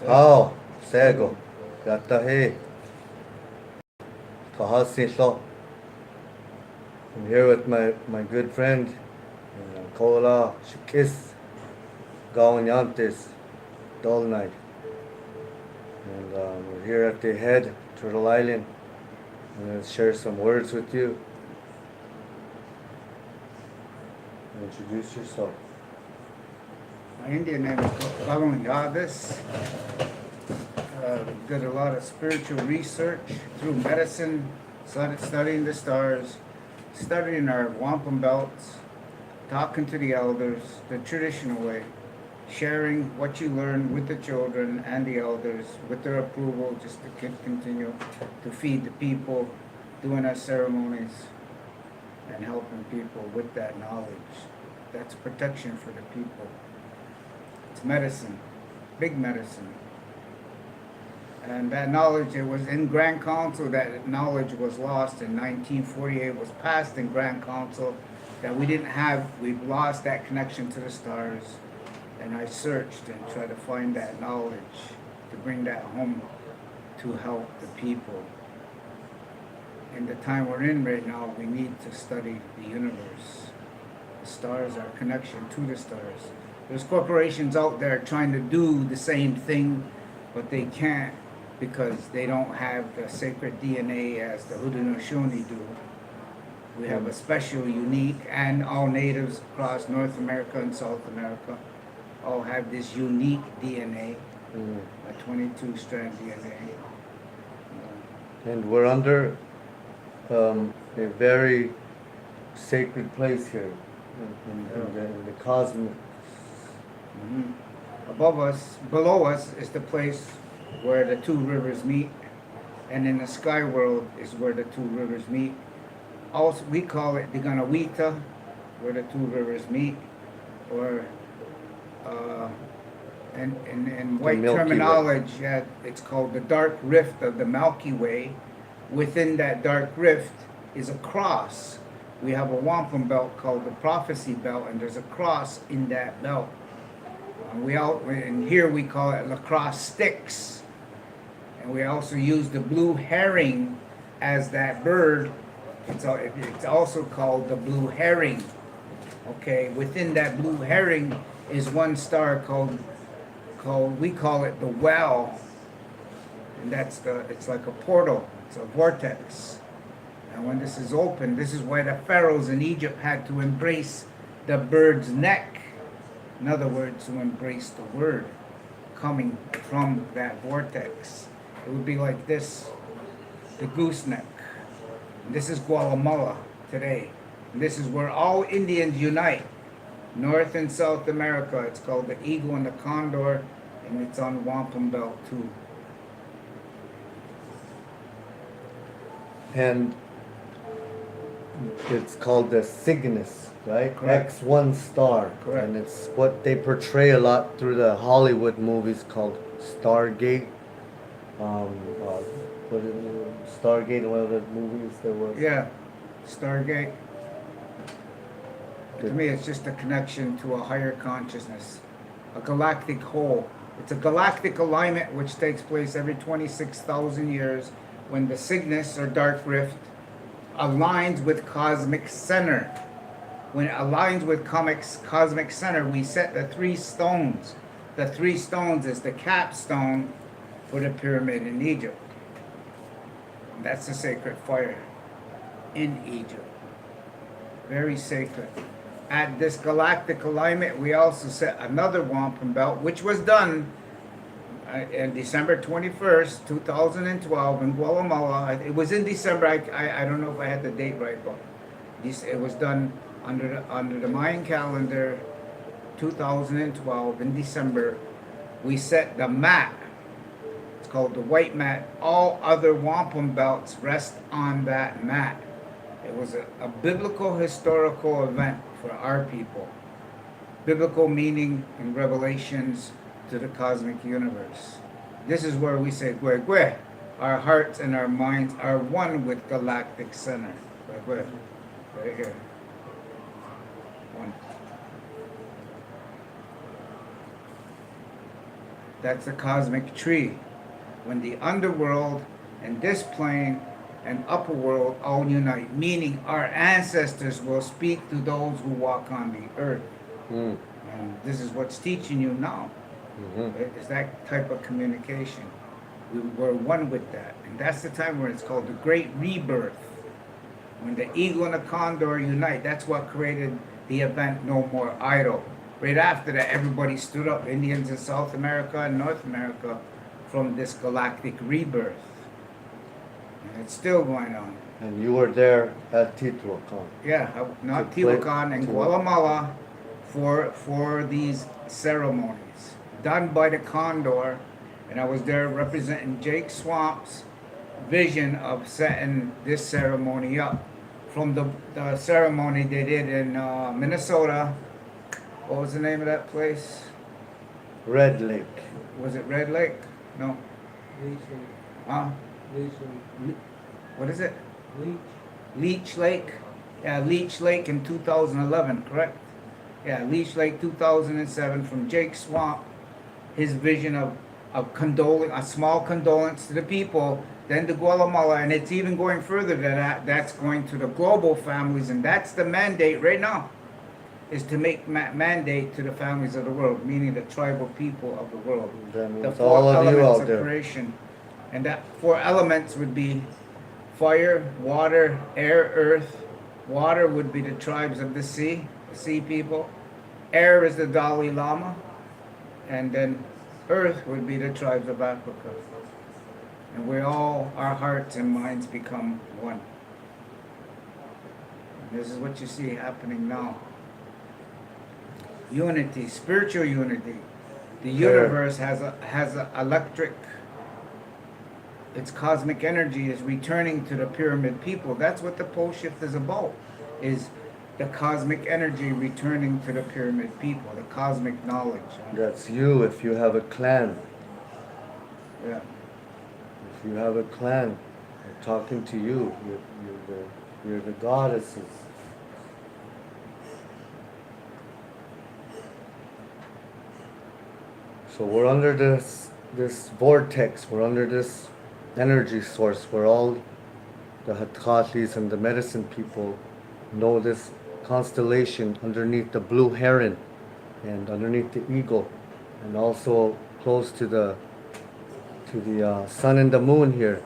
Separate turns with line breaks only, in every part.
Oh, Sego. Gatahe. Kahasilo. I'm here with my good friend, Kola Shikis Gawanyantes Dullknife. And we're here at the head, Turtle Island. I'm going to share some words with you. Introduce yourself.
My Indian name is Galactic. Did a lot of spiritual research through medicine, started studying the stars, studying our wampum belts, talking to the elders the traditional way, sharing what you learn with the children and the elders with their approval, just to continue to feed the people, doing our ceremonies, and helping people with that knowledge. That's protection for the people. It's medicine, big medicine. And that knowledge, it was in Grand Council, that knowledge was lost in 1948, was passed in Grand Council, that we didn't have, we've lost that connection to the stars. And I searched and tried to find that knowledge, to bring that home, to help the people. In the time we're in right now, we need to study the universe. The stars, our connection to the stars. There's corporations out there trying to do the same thing, but they can't because they don't have the sacred DNA as the Haudenosaunee do. We have a special, unique, and all natives across North America and South America all have this unique DNA, a 22-strand DNA.
And we're under a very sacred place here in the cosmos.
Above us, below us is the place where the two rivers meet, and in the sky world is where the two rivers meet. Also, we call it the Ganawita, where the two rivers meet, or in white terminology, it's called the dark rift of the Milky Way. Within that dark rift is a cross. We have a wampum belt called the Prophecy Belt, and there's a cross in that belt. And here we call it lacrosse sticks. And we also use the blue herring as that bird. It's also called the blue herring. Okay, within that blue herring is one star called we call it the well. And it's like a portal, it's a vortex. And when this is open, this is why the pharaohs in Egypt had to embrace the bird's neck. In other words, to embrace the word coming from that vortex. It would be like this, the gooseneck. And this is Guatemala today. And this is where all Indians unite. North and South America. It's called the eagle and the condor, and it's on wampum belt too.
And it's called the Cygnus, right?
Correct.
X1 star.
Correct.
And it's what they portray a lot through the Hollywood movies called Stargate. What is it? Stargate, one of the movies there was.
Yeah, Stargate. To me, it's just a connection to a higher consciousness, a galactic whole. It's a galactic alignment which takes place every 26,000 years when the Cygnus or dark rift aligns with cosmic center. When it aligns with cosmic center, we set the three stones. The three stones is the capstone for the pyramid in Egypt. And that's the sacred fire in Egypt. Very sacred. At this galactic alignment, we also set another wampum belt, which was done on December 21st, 2012 in Guatemala. It was in December. I don't know if I had the date right, but it was done under the Mayan calendar, 2012 in December. We set the mat. It's called the white mat. All other wampum belts rest on that mat. It was a biblical historical event for our people. Biblical meaning in Revelations to the cosmic universe. This is where we say, Gwe Gwe. Our hearts and our minds are one with galactic center. Gwe Gwe. Right here. One. That's the cosmic tree. When the underworld and this plane and upper world all unite, meaning our ancestors will speak to those who walk on the earth.
Mm.
And this is what's teaching you now.
Mm-hmm.
It's that type of communication. We're one with that. And that's the time where it's called the Great Rebirth. When the eagle and the condor unite, that's what created the event No More Idle. Right after that, everybody stood up, Indians in South America and North America, from this galactic rebirth. And it's still going on.
And you were there at Tituacan.
Yeah, not
To play-
Tehuacan and
to-
Guatemala for these ceremonies done by the condor. And I was there representing Jake Swamp's vision of setting this ceremony up. From the ceremony they did in Minnesota. What was the name of that place?
Red Lake.
Was it Red Lake? No. Huh? What is it? Leech Lake. Yeah, Leech Lake in 2011, correct? Yeah, Leech Lake 2007 from Jake Swamp. His vision of a small condolence to the people, then to Guatemala, and it's even going further than that. That's going to the global families, and that's the mandate right now, is to make mandate to the families of the world, meaning the tribal people of the world.
That
The
means
four
all of you
elements
out
of
there.
creation. And that four elements would be fire, water, air, earth. Water would be the tribes of the sea people. Air is the Dalai Lama. And then earth would be the tribes of Africa. And we all, our hearts and minds become one. And this is what you see happening now. Unity, spiritual unity. The universe has a electric, its cosmic energy is returning to the pyramid people. That's what the pole shift is about, is the cosmic energy returning to the pyramid people, the cosmic knowledge.
That's you if you have a clan.
Yeah.
If you have a clan, they're talking to you. You're the goddesses. So we're under this vortex. We're under this energy source where all the Hathalis and the medicine people know this constellation underneath the blue heron and underneath the eagle, and also close to the sun and the moon here.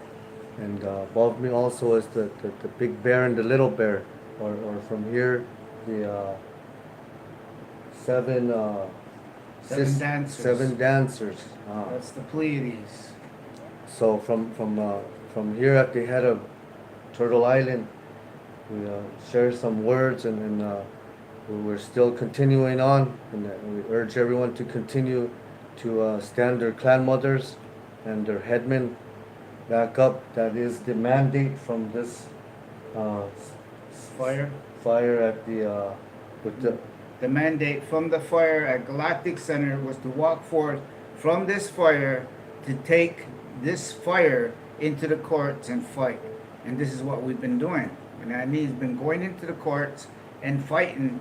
And above me also is the big bear and the little bear, or from here the seven
Dancers.
seven dancers.
That's the Pleiades.
So from here at the head of Turtle Island, we share some words, and we're still continuing on, and we urge everyone to continue to stand their Clanmothers and their Headmen back up. That is the mandate from this
Fire.
at the with
The mandate from the fire at Galactic Center was to walk forth from this fire to take this fire into the courts and fight. And this is what we've been doing. And Nii Nee's been going into the courts and fighting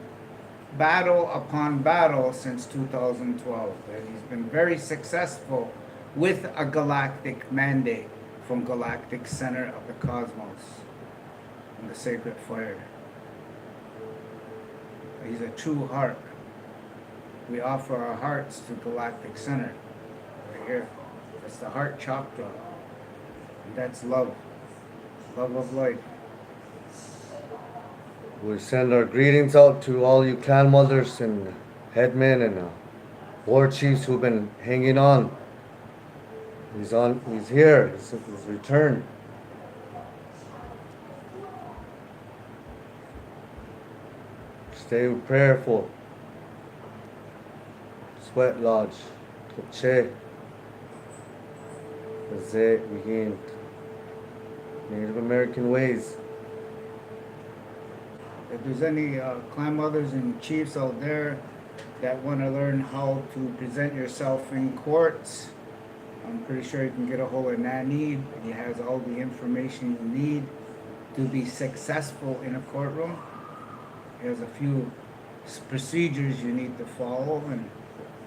battle upon battle since 2012. And he's been very successful with a galactic mandate from Galactic Center of the Cosmos and the sacred fire. He's a true heart. We offer our hearts to Galactic Center. Right here. That's the heart chakra. And that's love. Love of life.
We send our greetings out to all you Clanmothers and Headmen and war chiefs who've been hanging on. He's here. He's returned. Stay prayerful. Sweat Lodge. Tupche. Ze Begin. Native American ways.
If there's any Clanmothers and chiefs out there that want to learn how to present yourself in courts, I'm pretty sure you can get a hold of Nii Nee. He has all the information you need to be successful in a courtroom. He has a few procedures you need to follow, and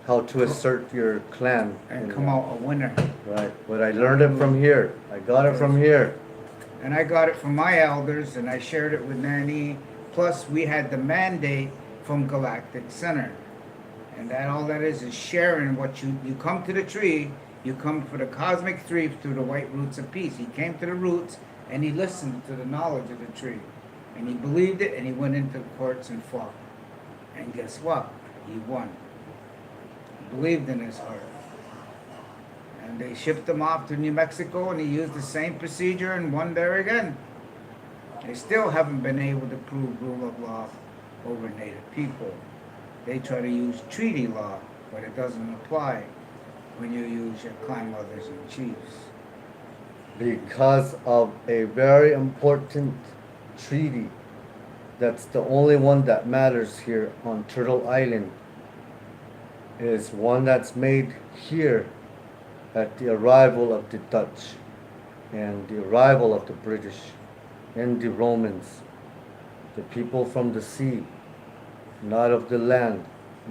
how to assert your clan.
and come out a winner.
Right, but I learned it from here. I got it from here.
And I got it from my elders, and I shared it with Nii Nee. Plus, we had the mandate from Galactic Center. And that all that is sharing what you come to the tree, you come for the cosmic three through the white roots of peace. He came to the roots, and he listened to the knowledge of the tree. And he believed it, and he went into the courts and fought. And guess what? He won. He believed in his heart. And they shipped him off to New Mexico, and he used the same procedure and won there again. They still haven't been able to prove rule of law over Native people. They try to use treaty law, but it doesn't apply when you use your Clanmothers and chiefs.
Because of a very important treaty that's the only one that matters here on Turtle Island, is one that's made here at the arrival of the Dutch and the arrival of the British and the Romans, the people from the sea, not of the land,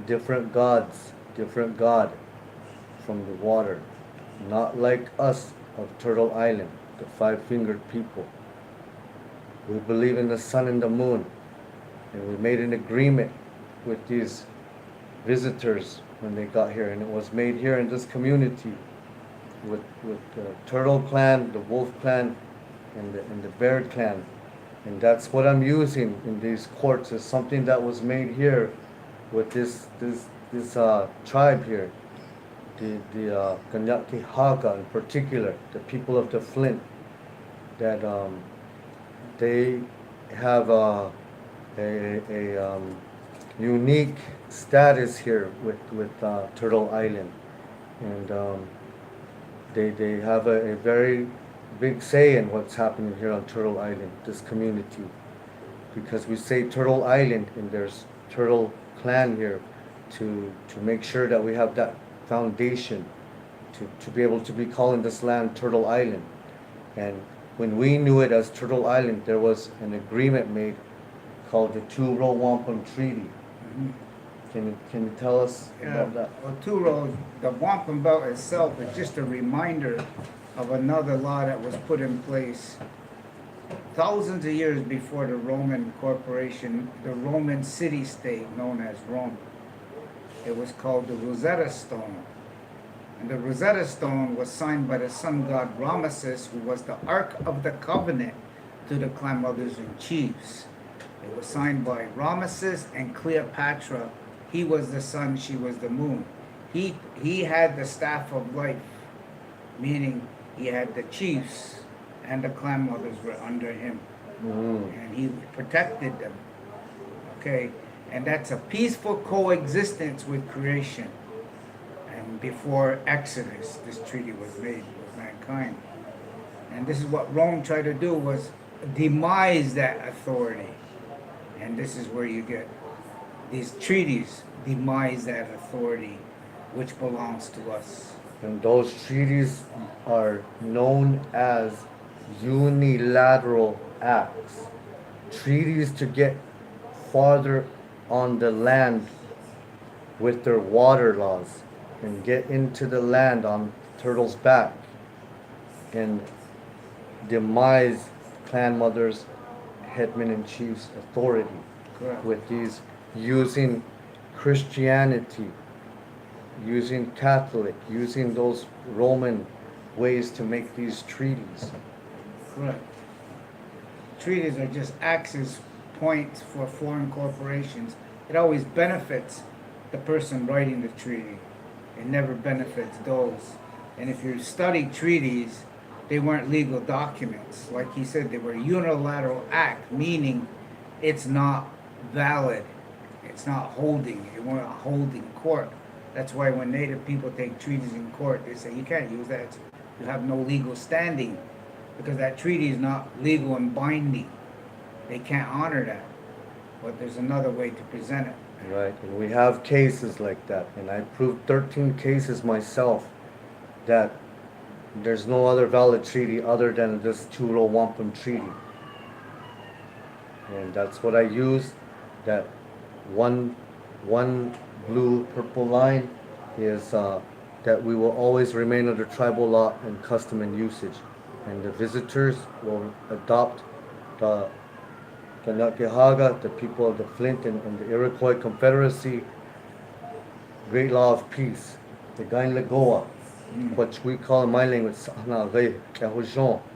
different gods, different God from the water, not like us of Turtle Island, the five-fingered people. We believe in the sun and the moon, and we made an agreement with these visitors when they got here, and it was made here in this community with the Turtle clan, the Wolf clan, and the Bear clan. And that's what I'm using in these courts, is something that was made here with this tribe here, the Kanyaki in particular, the people of the Flint, that they have a unique status here with Turtle Island, and they have a very big say in what's happening here on Turtle Island, this community, because we say Turtle Island and there's Turtle Clan here to make sure that we have that foundation to be able to be calling this land Turtle Island. And when we knew it as Turtle Island, there was an agreement made called the Two-Row Wampum Treaty.
Mm-hmm.
Can you tell us about that?
Well, Two-Row, the Wampum Belt itself is just a reminder of another law that was put in place thousands of years before the Roman corporation, the Roman city-state known as Rome. It was called the Rosetta Stone. And the Rosetta Stone was signed by the sun god Ramesses, who was the Ark of the Covenant to the Clanmothers and chiefs. It was signed by Ramesses and Cleopatra. He was the sun, she was the moon. He had the staff of life, meaning he had the chiefs and the Clanmothers were under him.
Mm.
And he protected them. Okay? And that's a peaceful coexistence with creation. And before Exodus, this treaty was made with mankind. And this is what Rome tried to do, was demise that authority. And this is where you get these treaties, demise that authority which belongs to us.
And those treaties are known as unilateral acts. Treaties to get farther on the land with their water laws and get into the land on Turtle's back and demise Clanmothers, Headmen and Chiefs authority.
Correct.
With these using Christianity, using Catholic, using those Roman ways to make these treaties.
Correct. Treaties are just access points for foreign corporations. It always benefits the person writing the treaty. It never benefits those. And if you study treaties, they weren't legal documents. Like he said, they were unilateral act, meaning it's not valid. It's not holding. It won't hold in court. That's why when Native people take treaties in court, they say you can't use that. You have no legal standing because that treaty is not legal and binding. They can't honor that. But there's another way to present it.
Right, and we have cases like that, and I proved 13 cases myself that there's no other valid treaty other than this Two-Row Wampum Treaty. And that's what I use, that one blue purple line is that we will always remain under tribal law and custom and usage, and the visitors will adopt the Kanakahaga, the people of the Flint and the Iroquois Confederacy, great law of peace, the Gain Lagoa, which we call in my language,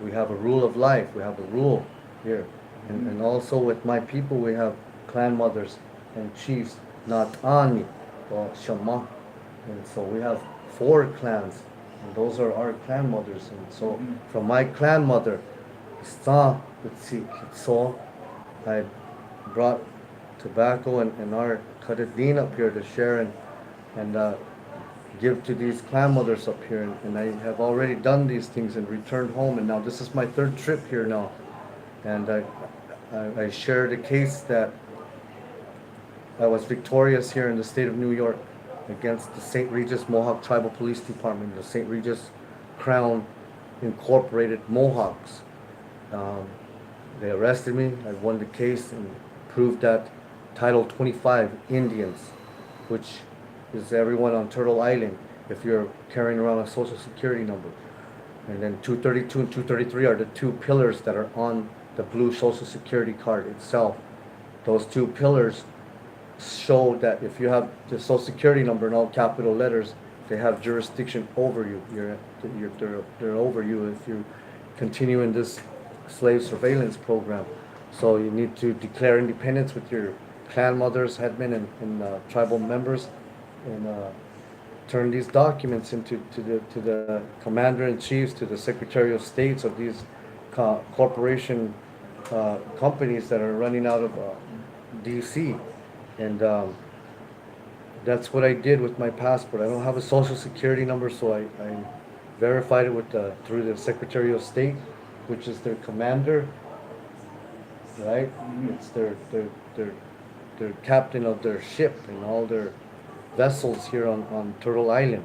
we have a rule of life, we have a rule here. And also with my people, we have clanmothers and chiefs, Natani or Shama. And so we have 4 clans, and those are our clanmothers. And so from my clanmother, I brought tobacco and our kadadin up here to share and give to these clanmothers up here. And I have already done these things and returned home. And now this is my 3rd trip here now. And I shared a case that I was victorious here in the state of New York against the St. Regis Mohawk Tribal Police Department, the St. Regis Crown Incorporated Mohawks. They arrested me. I won the case and proved that Title 25 Indians, which is everyone on Turtle Island, if you're carrying around a social security number. And then 232 and 233 are the 2 pillars that are on the blue social security card itself. Those 2 pillars show that if you have the social security number in all capital letters, they have jurisdiction over you. They're over you if you continue in this slave surveillance program. So you need to declare independence with your clanmothers, headmen, and tribal members, and turn these documents into to the commander-in-chiefs, to the secretary of states of these corporation companies that are running out of DC. And that's what I did with my passport. I don't have a social security number, so I verified it with through the Secretary of State, which is their commander, right? It's their captain of their ship and all their vessels here on Turtle Island.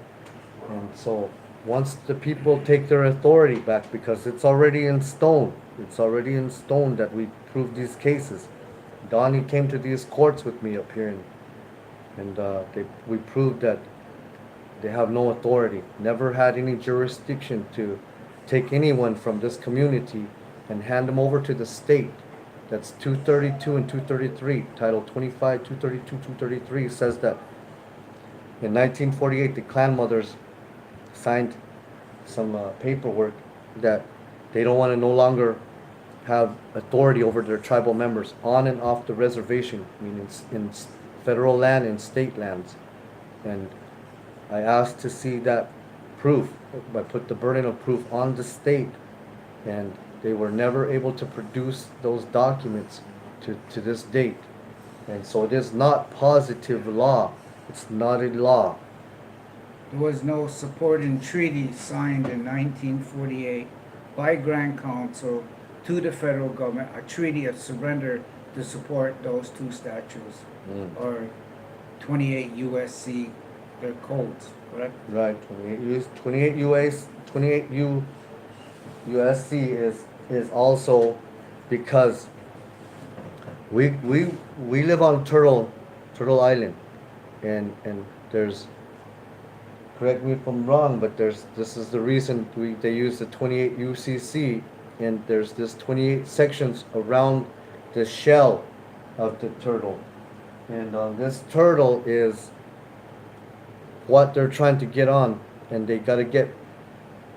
And so once the people take their authority back, because it's already in stone that we proved these cases. Donnie came to these courts with me up here, and we proved that they have no authority, never had any jurisdiction to take anyone from this community and hand them over to the state. That's 232 and 233, Title 25, 232, 233 says that in 1948 the clanmothers signed some paperwork that they don't want to no longer have authority over their tribal members on and off the reservation, meaning in federal land and state lands. And I asked to see that proof. I put the burden of proof on the state, and they were never able to produce those documents to this date. And so it is not positive law. It's not a law.
There was no supporting treaty signed in 1948 by Grand Council to the federal government, a treaty of surrender to support those 2 statutes, or 28 USC, their codes, correct?
Right, 28 USC is also because we live on Turtle Island, and there's, correct me if I'm wrong, but this is the reason they use the 28 UCC, and there's this 28 sections around the shell of the turtle, and this turtle is what they're trying to get on, and they got to get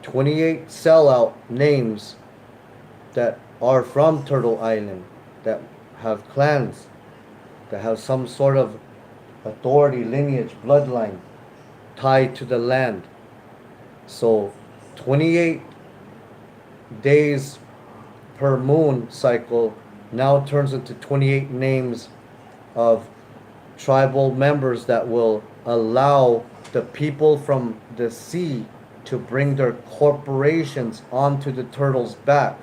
28 sellout names that are from Turtle Island, that have clans, that have some sort of authority, lineage, bloodline tied to the land. So 28 days per moon cycle now turns into 28 names of tribal members that will allow the people from the sea to bring their corporations onto the turtle's back.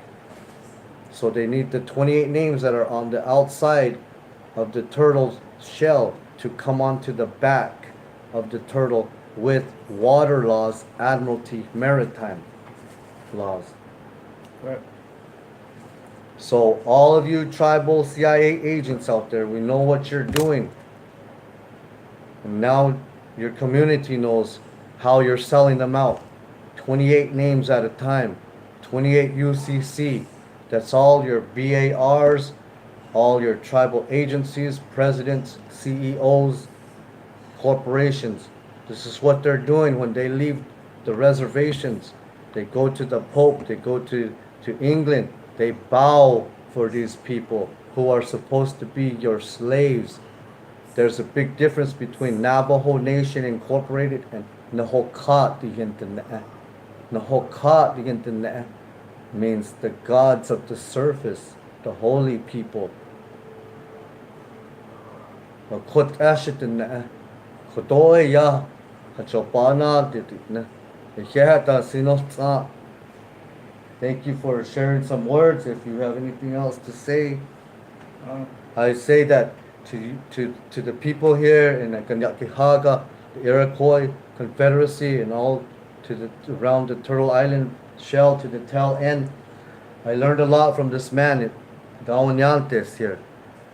So they need the 28 names that are on the outside of the turtle's shell to come onto the back of the turtle with water laws, admiralty, maritime laws.
Right.
So all of you tribal CIA agents out there, we know what you're doing. And now your community knows how you're selling them out. 28 names at a time, 28 UCC. That's all your BARs, all your tribal agencies, presidents, CEOs, corporations. This is what they're doing when they leave the reservations. They go to the Pope, they go to England, they bow for these people who are supposed to be your slaves. There's a big difference between Navajo Nation Incorporated and Nahokat Digintanaa. Nahokat Digintanaa means the gods of the surface, the holy people. Kot Ashetanaa, Kotoya, Hachopana Ditina, Hehata Sinotsa. Thank you for sharing some words. If you have anything else to say, I say that to the people here in the Kanyakihaga, the Iroquois Confederacy, and all around the Turtle Island shell to the tail end. I learned a lot from this man, Gaonyantes here.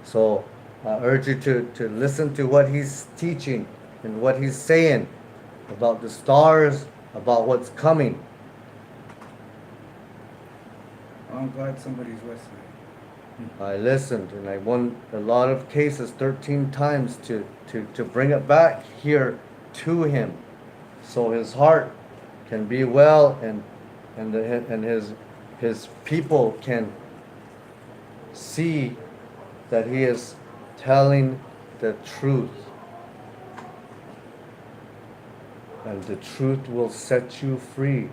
So I urge you to listen to what he's teaching and what he's saying about the stars, about what's coming.
I'm glad somebody's listening.
I listened, and I won a lot of cases 13 times to bring it back here to him, so his heart can be well, and his people can see that he is telling the truth, and the truth will set you free.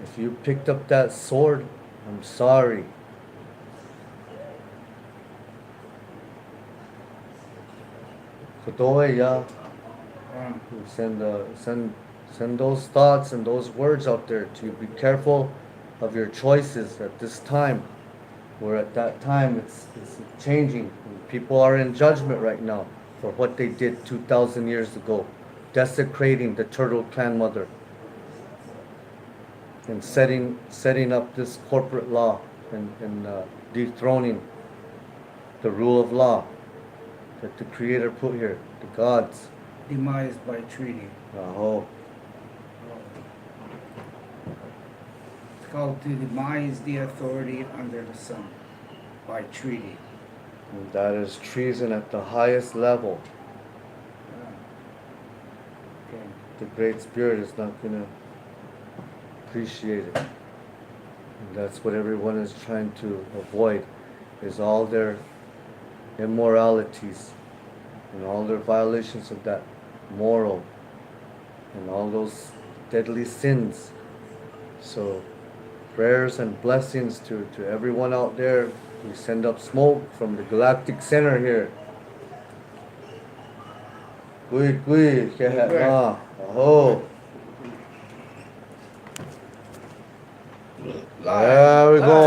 If you picked up that sword, I'm sorry. Kotoya, send those thoughts and those words out there to be careful of your choices at this time. Where at that time it's changing. People are in judgment right now for what they did 2,000 years ago, desecrating the turtle Clanmother and setting up this corporate law and dethroning the rule of law that the Creator put here, the gods.
Demised by treaty.
Oh.
It's called to demise the authority under the sun by treaty.
And that is treason at the highest level.
Okay.
The Great Spirit is not going to appreciate it. And that's what everyone is trying to avoid, is all their immoralities and all their violations of that moral and all those deadly sins. So prayers and blessings to everyone out there. We send up smoke from the Galactic Center here. There we go.